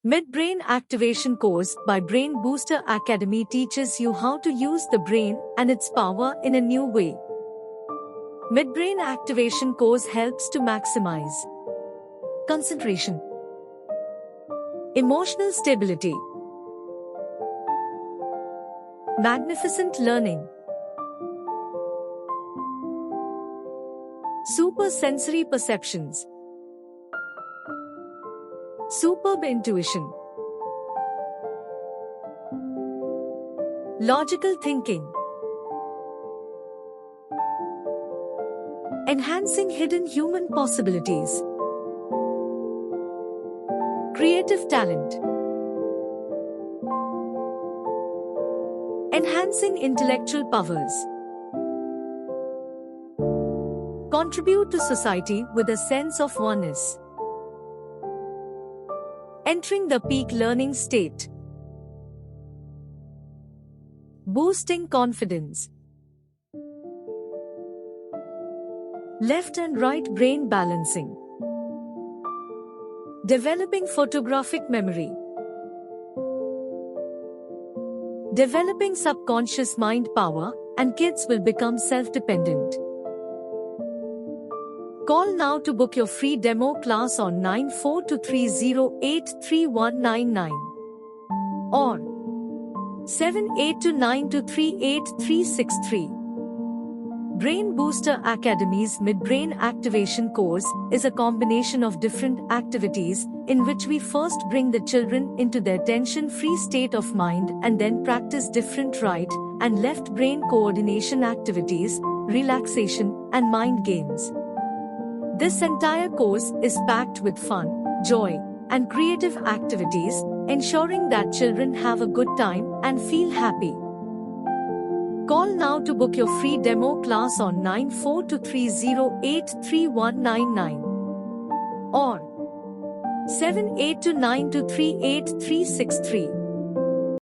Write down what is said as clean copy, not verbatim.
Midbrain Activation Course by Brain Booster Academy teaches you how to use the brain and its power in a new way. Midbrain Activation Course helps to maximize concentration, emotional stability, magnificent learning, super sensory perceptions, superb intuition, logical thinking, enhancing hidden human possibilities, creative talent, enhancing intellectual powers, contribute to society with a sense of oneness, entering the peak learning state, boosting confidence, left and right brain balancing, developing photographic memory, developing subconscious mind power, and kids will become self-dependent. Call now to book your free demo class on 9423083199 or 7829238363. Brain Booster Academy's Midbrain Activation Course is a combination of different activities in which we first bring the children into their tension-free state of mind and then practice different right and left brain coordination activities, relaxation, and mind games. This entire course is packed with fun, joy, and creative activities, ensuring that children have a good time and feel happy. Call now to book your free demo class on 9423083199 or 7829238363.